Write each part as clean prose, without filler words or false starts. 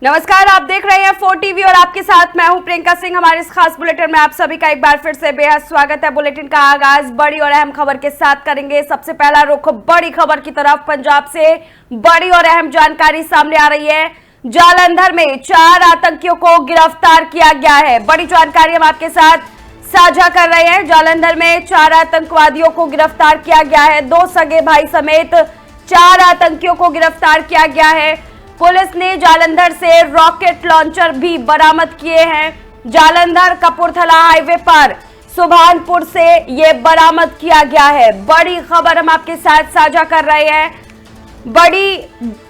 नमस्कार, आप देख रहे हैं 4 टीवी और आपके साथ मैं हूं प्रियंका सिंह। हमारे इस खास बुलेटिन में आप सभी का एक बार फिर से बेहद स्वागत है। बुलेटिन का आगाज बड़ी और अहम खबर के साथ करेंगे। सबसे पहला रुख बड़ी खबर की तरफ। पंजाब से बड़ी और अहम जानकारी सामने आ रही है। जालंधर में 4 आतंकियों को गिरफ्तार किया गया है। बड़ी जानकारी हम आपके साथ साझा कर रहे हैं। जालंधर में 4 आतंकवादियों को गिरफ्तार किया गया है। 2 सगे भाई समेत 4 आतंकियों को गिरफ्तार किया गया है। पुलिस ने जालंधर से रॉकेट लॉन्चर भी बरामद किए हैं। जालंधर कपूरथला हाईवे पर सुभानपुर से ये बरामद किया गया है। बड़ी खबर हम आपके साथ साझा कर रहे हैं। बड़ी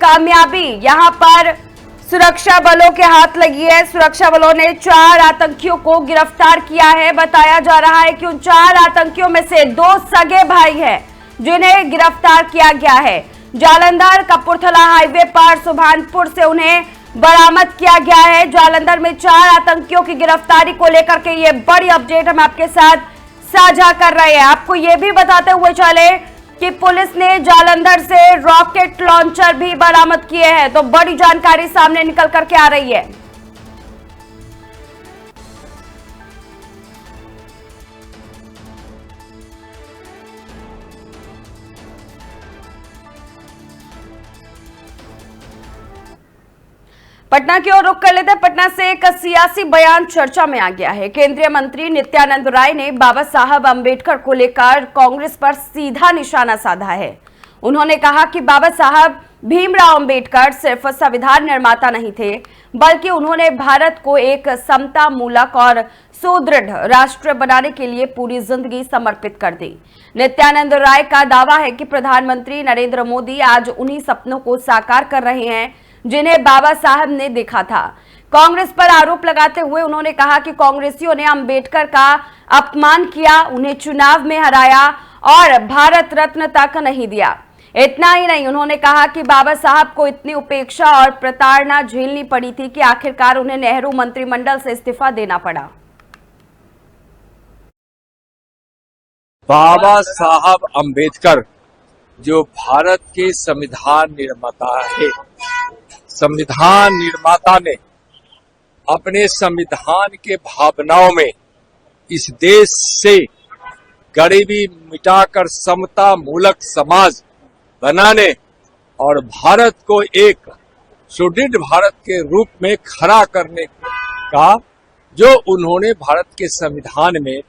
कामयाबी यहां पर सुरक्षा बलों के हाथ लगी है। सुरक्षा बलों ने 4 आतंकियों को गिरफ्तार किया है। बताया जा रहा है कि उन 4 आतंकियों में से 2 सगे भाई हैं जिन्हें गिरफ्तार किया गया है। जालंधर कपूरथला हाईवे पर सुभानपुर से उन्हें बरामद किया गया है। जालंधर में 4 आतंकियों की गिरफ्तारी को लेकर के ये बड़ी अपडेट हम आपके साथ साझा कर रहे हैं। आपको ये भी बताते हुए चले कि पुलिस ने जालंधर से रॉकेट लॉन्चर भी बरामद किए हैं। तो बड़ी जानकारी सामने निकल करके आ रही है। पटना की ओर रुख कर लेते हैं। पटना से एक सियासी बयान चर्चा में आ गया है। केंद्रीय मंत्री नित्यानंद राय ने बाबा साहब अंबेडकर को लेकर कांग्रेस पर सीधा निशाना साधा है। उन्होंने कहा कि बाबा साहब भीमराव अंबेडकर सिर्फ संविधान निर्माता नहीं थे, बल्कि उन्होंने भारत को एक समता मूलक और सुदृढ़ राष्ट्र बनाने के लिए पूरी जिंदगी समर्पित कर दी। नित्यानंद राय का दावा है कि प्रधानमंत्री नरेंद्र मोदी आज उन्हीं सपनों को साकार कर रहे हैं जिन्हें बाबा साहब ने देखा था। कांग्रेस पर आरोप लगाते हुए उन्होंने कहा कि कांग्रेसियों ने अंबेडकर का अपमान किया, उन्हें चुनाव में हराया और भारत रत्न तक नहीं दिया। इतना ही नहीं, उन्होंने कहा कि बाबा साहब को इतनी उपेक्षा और प्रताड़ना झेलनी पड़ी थी कि आखिरकार उन्हें नेहरू मंत्रिमंडल से इस्तीफा देना पड़ा। बाबा साहब अंबेडकर जो भारत के संविधान निर्माता है, संविधान निर्माता ने अपने संविधान के भावनाओं में इस देश से गरीबी मिटाकर समता मूलक समाज बनाने और भारत को एक सुदृढ़ भारत के रूप में खड़ा करने का जो उन्होंने भारत के संविधान में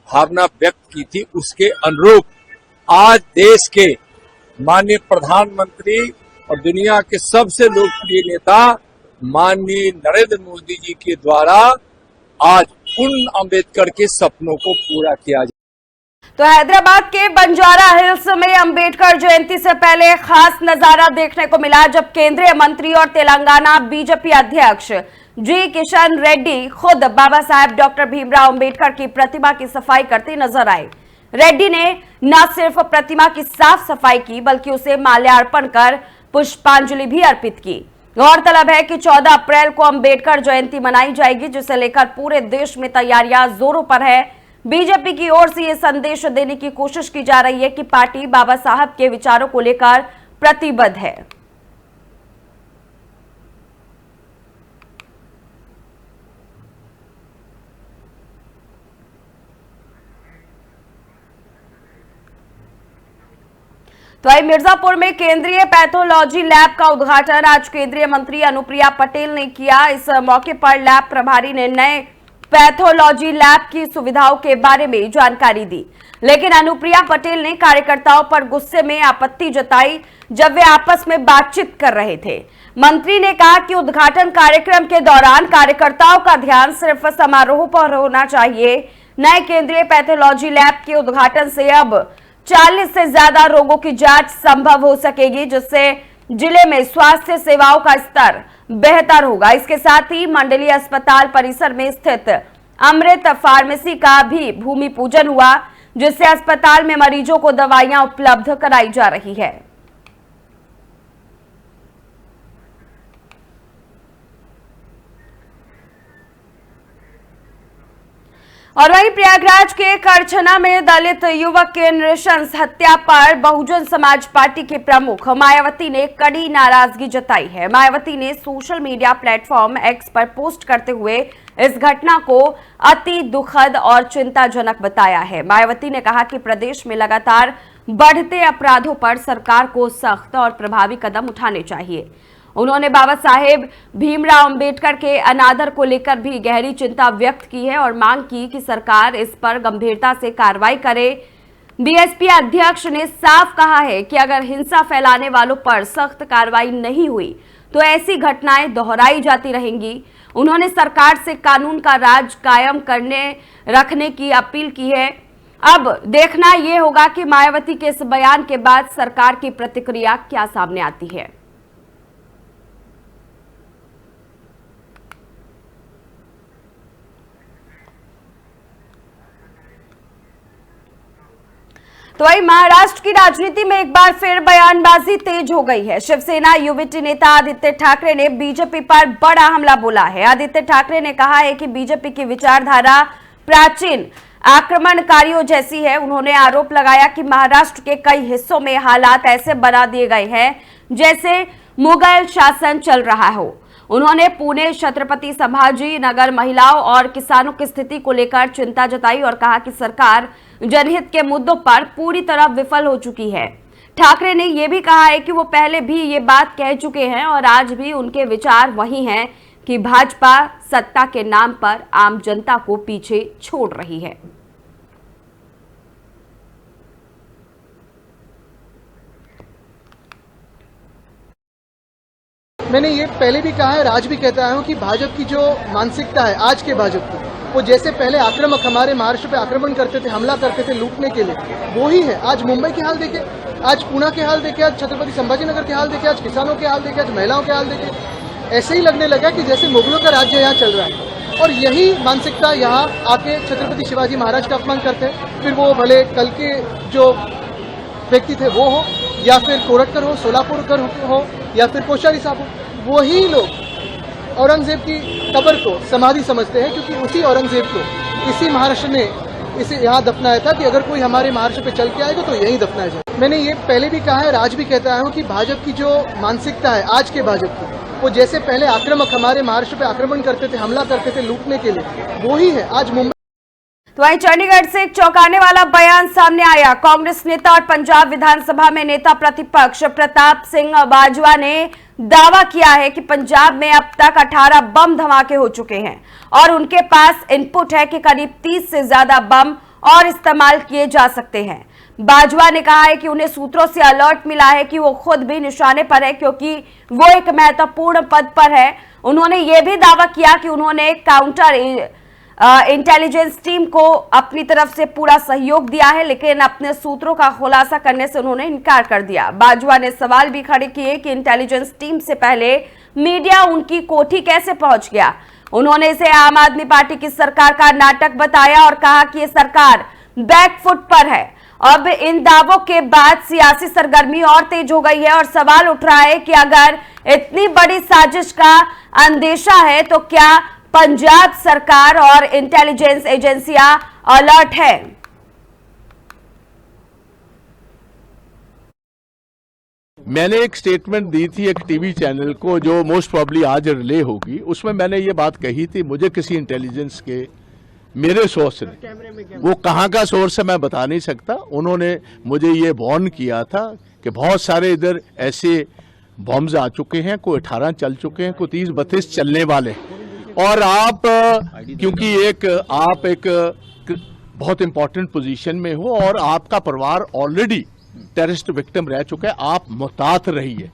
भावना व्यक्त की थी, उसके अनुरूप आज देश के माननीय प्रधानमंत्री और दुनिया के सबसे लोकप्रिय नेता माननीय नरेंद्र मोदी जी के द्वारा आज उन अंबेडकर के सपनों को पूरा किया जाए। तो हैदराबाद के बंजारा हिल्स में अंबेडकर जयंती से पहले खास नजारा देखने को मिला, जब केंद्रीय मंत्री और तेलंगाना बीजेपी अध्यक्ष जी किशन रेड्डी खुद बाबा साहेब डॉक्टर भीमराव अंबेडकर की प्रतिमा की सफाई करते नजर आए। रेड्डी ने न सिर्फ प्रतिमा की साफ सफाई की, बल्कि उसे माल्यार्पण कर पुष्पांजलि भी अर्पित की। गौरतलब है कि 14 अप्रैल को अंबेडकर जयंती मनाई जाएगी, जिसे लेकर पूरे देश में तैयारियां जोरों पर है। बीजेपी की ओर से यह संदेश देने की कोशिश की जा रही है कि पार्टी बाबा साहब के विचारों को लेकर प्रतिबद्ध है। तो वहीं मिर्जापुर में केंद्रीय पैथोलॉजी लैब का उद्घाटन आज केंद्रीय मंत्री अनुप्रिया पटेल ने किया। इस मौके पर लैब प्रभारी ने नए पैथोलॉजी लैब की सुविधाओं के बारे में जानकारी दी, लेकिन अनुप्रिया पटेल ने कार्यकर्ताओं पर गुस्से में आपत्ति जताई जब वे आपस में बातचीत कर रहे थे। मंत्री ने कहा कि उद्घाटन कार्यक्रम के दौरान कार्यकर्ताओं का ध्यान सिर्फ समारोह पर होना चाहिए। नए केंद्रीय पैथोलॉजी लैब के उद्घाटन से अब 40 से ज्यादा रोगों की जांच संभव हो सकेगी, जिससे जिले में स्वास्थ्य सेवाओं का स्तर बेहतर होगा। इसके साथ ही मंडलीय अस्पताल परिसर में स्थित अमृत फार्मेसी का भी भूमि पूजन हुआ, जिससे अस्पताल में मरीजों को दवाइयां उपलब्ध कराई जा रही है। और वहीं प्रयागराज के करछना में दलित युवक के नृशंस हत्या पर बहुजन समाज पार्टी के प्रमुख मायावती ने कड़ी नाराजगी जताई है। मायावती ने सोशल मीडिया प्लेटफॉर्म एक्स पर पोस्ट करते हुए इस घटना को अति दुखद और चिंताजनक बताया है। मायावती ने कहा कि प्रदेश में लगातार बढ़ते अपराधों पर सरकार को सख्त और प्रभावी कदम उठाने चाहिए। उन्होंने बाबा साहेब भीमराव अंबेडकर के अनादर को लेकर भी गहरी चिंता व्यक्त की है और मांग की कि सरकार इस पर गंभीरता से कार्रवाई करे। बीएसपी अध्यक्ष ने साफ कहा है कि अगर हिंसा फैलाने वालों पर सख्त कार्रवाई नहीं हुई तो ऐसी घटनाएं दोहराई जाती रहेंगी। उन्होंने सरकार से कानून का राज कायम रखने की अपील की है। अब देखना यह होगा कि मायावती के इस बयान के बाद सरकार की प्रतिक्रिया क्या सामने आती है। तो वही महाराष्ट्र की राजनीति में एक बार फिर बयानबाजी तेज हो गई है। शिवसेना युविटी नेता आदित्य ठाकरे ने बीजेपी पर बड़ा हमला बोला है। आदित्य ठाकरे ने कहा है कि बीजेपी की विचारधारा प्राचीन आक्रमणकारियों जैसी है। उन्होंने आरोप लगाया कि महाराष्ट्र के कई हिस्सों में हालात ऐसे बना दिए गए हैं जैसे मुगल शासन चल रहा हो। उन्होंने पुणे छत्रपति संभाजी नगर महिलाओं और किसानों की स्थिति को लेकर चिंता जताई और कहा कि सरकार जनहित के मुद्दों पर पूरी तरह विफल हो चुकी है। ठाकरे ने यह भी कहा है कि वो पहले भी ये बात कह चुके हैं और आज भी उनके विचार वही हैं कि भाजपा सत्ता के नाम पर आम जनता को पीछे छोड़ रही है। मैंने ये पहले भी कहा है और आज भी कहता हूं कि भाजपा की जो मानसिकता है आज के भाजपा की, वो जैसे पहले आक्रामक हमारे महाराष्ट्र पे आक्रमण करते थे, हमला करते थे लूटने के लिए, वो ही है। आज मुंबई के हाल देखे, आज पुणे के हाल देखे, आज छत्रपति संभाजी नगर के हाल देखे, आज किसानों के हाल देखे, आज महिलाओं के हाल देखे। ऐसे ही लगने लगा कि जैसे मुगलों का राज्य यहाँ चल रहा है और यही मानसिकता यहाँ आके छत्रपति शिवाजी महाराज का अपमान करते हैं। फिर वो भले कल के जो व्यक्ति थे वो हो या फिर कोरटकर हो, सोलापुरकर हो या फिर कोश्यारी साहब हो, वही लोग औरंगजेब की कब्र को समाधि समझते हैं क्योंकि उसी औरंगजेब को इसी महाराष्ट्र ने इसे यहाँ दफनाया था कि अगर कोई हमारे महाराष्ट्र पे चल के आएगा तो यहीं दफनाया जाए। मैंने ये पहले भी कहा है और आज भी कहता हूँ कि भाजपा की जो मानसिकता है आज के भाजपा की, वो जैसे पहले आक्रामक हमारे महाराष्ट्र पे आक्रमण करते थे, हमला करते थे लूटने के लिए, वो ही है। आज मुंबई तो वहीं चंडीगढ़ से एक चौंकाने वाला बयान सामने आया। कांग्रेस नेता और पंजाब विधानसभा में नेता प्रतिपक्ष प्रताप सिंह बाजवा ने दावा किया है कि पंजाब में अब तक 18 बम धमाके हो चुके हैं और उनके पास इनपुट है कि करीब 30 से ज्यादा बम और इस्तेमाल किए जा सकते हैं। बाजवा ने कहा है कि उन्हें सूत्रों से अलर्ट मिला है कि वो खुद भी निशाने पर है क्योंकि वो एक महत्वपूर्ण पद पर है। उन्होंने ये भी दावा किया कि उन्होंने काउंटर इंटेलिजेंस टीम को अपनी तरफ से पूरा सहयोग दिया है, लेकिन अपने सूत्रों का खुलासा करने से उन्होंने इनकार कर दिया। बाजवा ने सवाल भी खड़े किए कि इंटेलिजेंस टीम से पहले मीडिया उनकी कोठी कैसे पहुंच गया। उन्होंने इसे आम आदमी पार्टी की सरकार का नाटक बताया और कहा कि ये सरकार बैकफुट पर है। अब इन दावों के बाद सियासी सरगर्मी और तेज हो गई है और सवाल उठ रहा है कि अगर इतनी बड़ी साजिश का अंदेशा है तो क्या पंजाब सरकार और इंटेलिजेंस एजेंसियां अलर्ट है? मैंने एक स्टेटमेंट दी थी एक टीवी चैनल को जो मोस्ट प्रॉब्ली आज रिले होगी। उसमें मैंने ये बात कही थी, मुझे किसी इंटेलिजेंस के मेरे सोर्स ने, वो कहाँ का सोर्स है मैं बता नहीं सकता, उन्होंने मुझे ये वार्न किया था कि बहुत सारे इधर ऐसे बॉम्ब्स आ चुके हैं, कोई 18 चल चुके हैं, कोई 30-32 चलने वाले। और आप क्योंकि आप एक बहुत इंपॉर्टेंट पोजीशन में हो और आपका परिवार ऑलरेडी टेररिस्ट विक्टिम रह चुका है, आप मुहतात रहिए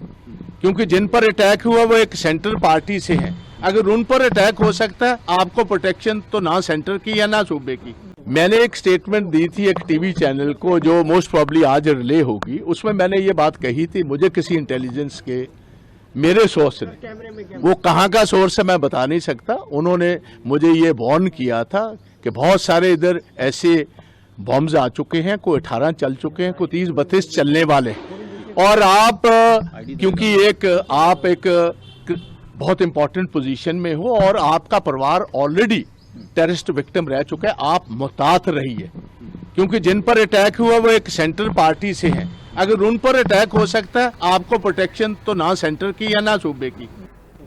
क्योंकि जिन पर अटैक हुआ वो एक सेंट्रल पार्टी से है। अगर उन पर अटैक हो सकता है, आपको प्रोटेक्शन तो ना सेंटर की या ना सूबे की। मैंने एक स्टेटमेंट दी थी एक टीवी चैनल को जो मोस्ट प्रॉब्ली आज रिले होगी। उसमें मैंने ये बात कही थी, मुझे किसी इंटेलिजेंस के मेरे सोर्स ने, वो कहाँ का सोर्स है मैं बता नहीं सकता, उन्होंने मुझे ये वार्न किया था कि बहुत सारे इधर ऐसे बॉम्ब्स आ चुके हैं, कोई 18 चल चुके हैं, कोई 30-32 चलने वाले। और आप क्योंकि आप एक बहुत इंपॉर्टेंट पोजीशन में हो और आपका परिवार ऑलरेडी टेररिस्ट विक्टिम रह चुके हैं। आप मुहतात रहिए, क्योंकि जिन पर अटैक हुआ वो एक सेंट्रल पार्टी से है। अगर उन पर अटैक हो सकता है, आपको प्रोटेक्शन तो ना सेंटर की या ना सूबे की।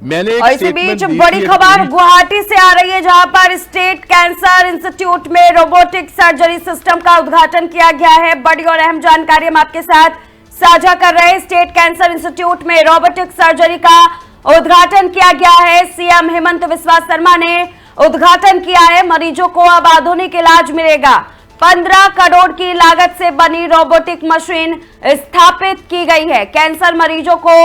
मैंने और इसी बीच बड़ी खबर गुवाहाटी से आ रही है, जहां पर स्टेट कैंसर इंस्टीट्यूट में रोबोटिक सर्जरी सिस्टम का उद्घाटन किया गया है। बड़ी और अहम जानकारी हम आपके साथ साझा कर रहे हैं। स्टेट कैंसर इंस्टीट्यूट में रोबोटिक सर्जरी का उद्घाटन किया गया है। सीएम हेमंत बिस्वा शर्मा ने उद्घाटन किया है। मरीजों को अब आधुनिक इलाज मिलेगा। 15 करोड़ की लागत से बनी रोबोटिक मशीन स्थापित की गई है। कैंसर मरीजों को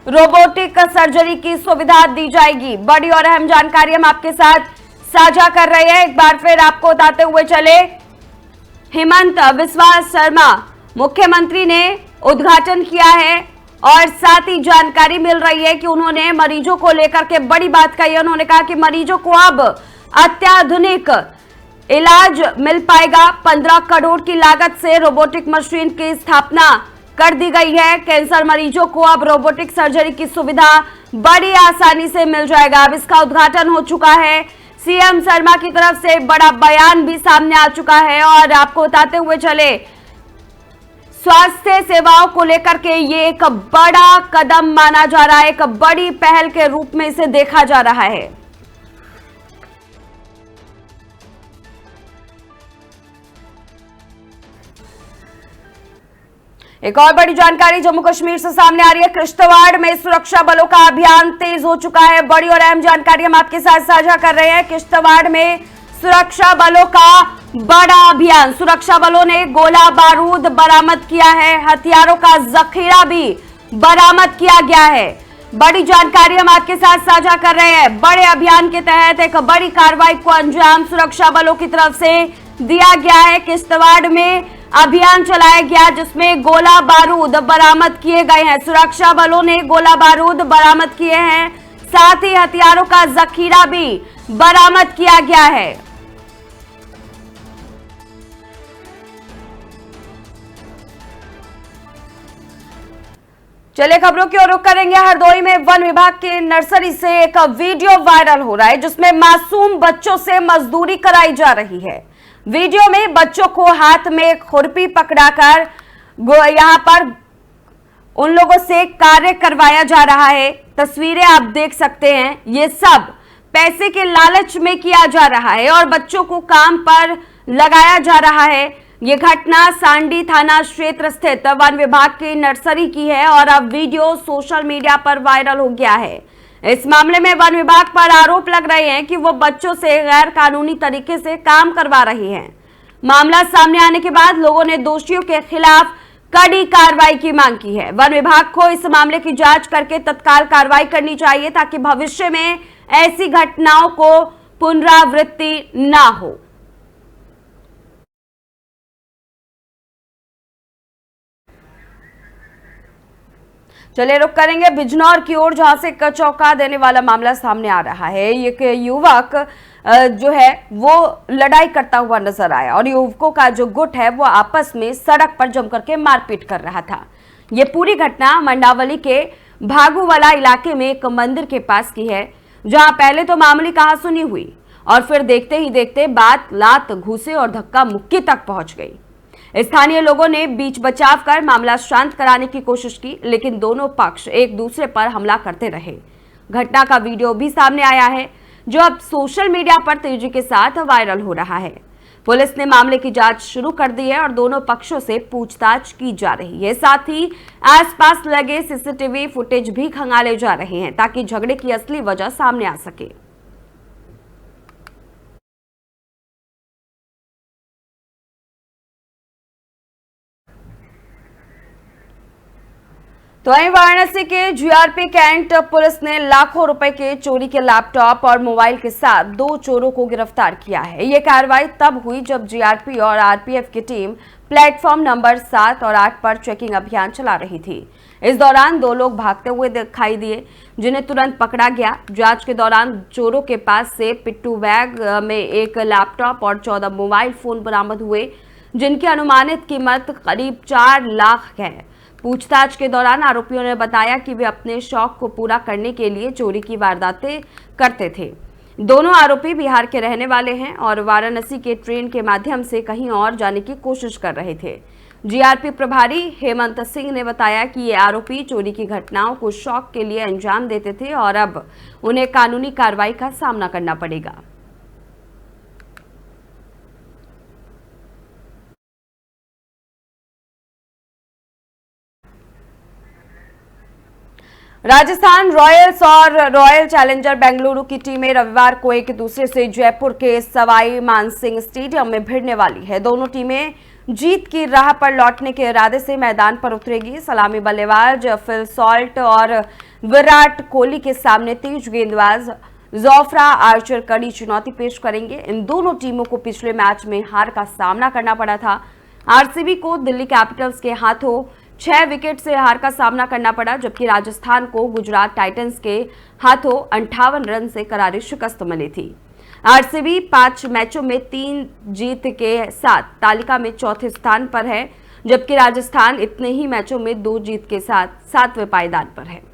रोबोटिक सर्जरी की सुविधा दी जाएगी। बड़ी और अहम जानकारी हम आपके साथ साझा कर रहे हैं। एक बार फिर आपको बताते हुए चले, हेमंत बिस्वा शर्मा मुख्यमंत्री ने उद्घाटन किया है और साथ ही जानकारी मिल रही है कि उन्होंने मरीजों को लेकर के बड़ी बात कही है। उन्होंने कहा कि मरीजों को अब अत्याधुनिक इलाज मिल पाएगा। 15 करोड़ की लागत से रोबोटिक मशीन की स्थापना कर दी गई है। कैंसर मरीजों को अब रोबोटिक सर्जरी की सुविधा बड़ी आसानी से मिल जाएगा। अब इसका उद्घाटन हो चुका है। सीएम शर्मा की तरफ से बड़ा बयान भी सामने आ चुका है और आपको बताते हुए चले, स्वास्थ्य सेवाओं को लेकर के ये एक बड़ा कदम माना जा रहा है। एक बड़ी पहल के रूप में इसे देखा जा रहा है। एक और बड़ी जानकारी जम्मू कश्मीर से सामने आ रही है। किश्तवाड़ में सुरक्षा बलों का अभियान तेज हो चुका है। बड़ी और अहम जानकारी हम आपके साथ साझा कर रहे हैं। किश्तवाड़ में सुरक्षा बलों का बड़ा अभियान। सुरक्षा बलों ने गोला बारूद बरामद किया है। हथियारों का जखीरा भी बरामद किया गया है। बड़ी जानकारी हम आपके साथ साझा कर रहे हैं। बड़े अभियान के तहत एक बड़ी कार्रवाई को अंजाम सुरक्षा बलों की तरफ से दिया गया है। किश्तवाड़ में अभियान चलाया गया जिसमें गोला बारूद बरामद किए गए हैं। सुरक्षा बलों ने गोला बारूद बरामद किए हैं, साथ ही हथियारों का जखीरा भी बरामद किया गया है। चलिए खबरों की ओर रुख करेंगे। हरदोई में वन विभाग की नर्सरी से एक वीडियो वायरल हो रहा है जिसमें मासूम बच्चों से मजदूरी कराई जा रही है। वीडियो में बच्चों को हाथ में खुरपी पकड़ाकर यहां पर उन लोगों से कार्य करवाया जा रहा है। तस्वीरें आप देख सकते हैं। ये सब पैसे के लालच में किया जा रहा है और बच्चों को काम पर लगाया जा रहा है। ये घटना सांडी थाना क्षेत्र स्थित वन विभाग की नर्सरी की है और अब वीडियो सोशल मीडिया पर वायरल हो गया है। इस मामले में वन विभाग पर आरोप लग रहे हैं कि वो बच्चों से गैर कानूनी तरीके से काम करवा रही हैं। मामला सामने आने के बाद लोगों ने दोषियों के खिलाफ कड़ी कार्रवाई की मांग की है। वन विभाग को इस मामले की जांच करके तत्काल कार्रवाई करनी चाहिए ताकि भविष्य में ऐसी घटनाओं को पुनरावृत्ति ना हो। चलिए रुक करेंगे बिजनौर की ओर, जहां से चौंका देने वाला मामला सामने आ रहा है। एक युवक जो है वो लड़ाई करता हुआ नजर आया और युवकों का जो गुट है वो आपस में सड़क पर जमकर के मारपीट कर रहा था। ये पूरी घटना मंडावली के भागूवाला इलाके में एक मंदिर के पास की है, जहां पहले तो मामूली कहासुनी हुई और फिर देखते ही देखते बात लात घूसे और धक्का मुक्की तक पहुंच गई। स्थानीय लोगों ने बीच बचाव कर मामला शांत कराने की कोशिश की, लेकिन दोनों पक्ष एक दूसरे पर हमला करते रहे। घटना का वीडियो भी सामने आया है जो अब सोशल मीडिया पर तेजी के साथ वायरल हो रहा है। पुलिस ने मामले की जांच शुरू कर दी है और दोनों पक्षों से पूछताछ की जा रही है। साथ ही आसपास लगे सीसीटीवी फुटेज भी खंगाले जा रहे हैं ताकि झगड़े की असली वजह सामने आ सके। तो वहीं वाराणसी के जीआरपी कैंट पुलिस ने लाखों रुपए के चोरी के लैपटॉप और मोबाइल के साथ 2 चोरों को गिरफ्तार किया है। ये कार्रवाई तब हुई जब जीआरपी और आरपीएफ की टीम प्लेटफॉर्म नंबर 7 और 8 पर चेकिंग अभियान चला रही थी। इस दौरान 2 लोग भागते हुए दिखाई दिए जिन्हें तुरंत पकड़ा गया। जांच के दौरान चोरों के पास से पिट्ठू बैग में एक लैपटॉप और 14 मोबाइल फोन बरामद हुए जिनकी अनुमानित कीमत करीब 4 लाख है। पूछताछ के दौरान आरोपियों ने बताया कि वे अपने शौक को पूरा करने के लिए चोरी की वारदातें करते थे। दोनों आरोपी बिहार के रहने वाले हैं और वाराणसी के ट्रेन के माध्यम से कहीं और जाने की कोशिश कर रहे थे। जीआरपी प्रभारी हेमंत सिंह ने बताया कि ये आरोपी चोरी की घटनाओं को शौक के लिए अंजाम देते थे और अब उन्हें कानूनी कार्रवाई का सामना करना पड़ेगा। राजस्थान रॉयल्स और रॉयल चैलेंजर बेंगलुरु की टीमें रविवार को एक दूसरे से जयपुर के सवाई मानसिंह स्टेडियम में भिड़ने वाली है। दोनों टीमें जीत की राह पर लौटने के इरादे से मैदान पर उतरेगी। सलामी बल्लेबाज फिल सॉल्ट और विराट कोहली के सामने तेज गेंदबाज जोफ्रा आर्चर कड़ी चुनौती पेश करेंगे। इन दोनों टीमों को पिछले मैच में हार का सामना करना पड़ा था। आरसीबी को दिल्ली कैपिटल्स के हाथों 6 विकेट से हार का सामना करना पड़ा, जबकि राजस्थान को गुजरात टाइटंस के हाथों 58 रन से करारी शिकस्त मिली थी। आरसीबी 5 मैचों में 3 जीत के साथ तालिका में चौथे स्थान पर है, जबकि राजस्थान इतने ही मैचों में 2 जीत के साथ 7वें पायदान पर है।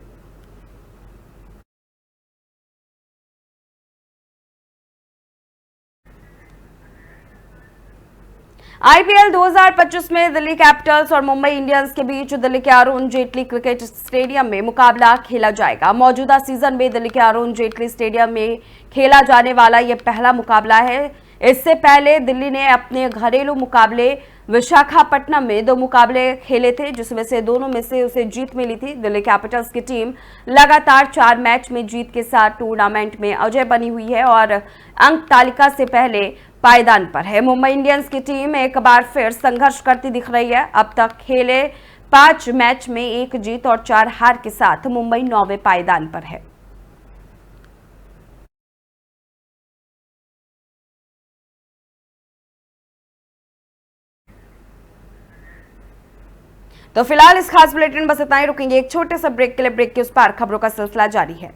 आईपीएल 2025 में दिल्ली कैपिटल्स और मुंबई इंडियंस के बीच दिल्ली के अरुण जेटली क्रिकेट स्टेडियम में मुकाबला खेला जाएगा। मौजूदा सीजन में दिल्ली के अरुण जेटली स्टेडियम में खेला जाने वाला यह पहला मुकाबला है। इससे पहले दिल्ली ने अपने घरेलू मुकाबले विशाखापट्टनम में 2 मुकाबले खेले थे, जिसमें से दोनों में से उसे जीत मिली थी। दिल्ली कैपिटल्स की टीम लगातार 4 मैच में जीत के साथ टूर्नामेंट में अजेय बनी हुई है और अंक तालिका से पहले पायदान पर है। मुंबई इंडियंस की टीम एक बार फिर संघर्ष करती दिख रही है। अब तक खेले 5 मैच में 1 जीत और 4 हार के साथ मुंबई 9वें पायदान पर है। तो फिलहाल इस खास बुलेटिन बस इतना ही। रुकेंगे एक छोटे से ब्रेक के लिए। ब्रेक के उस पार खबरों का सिलसिला जारी है।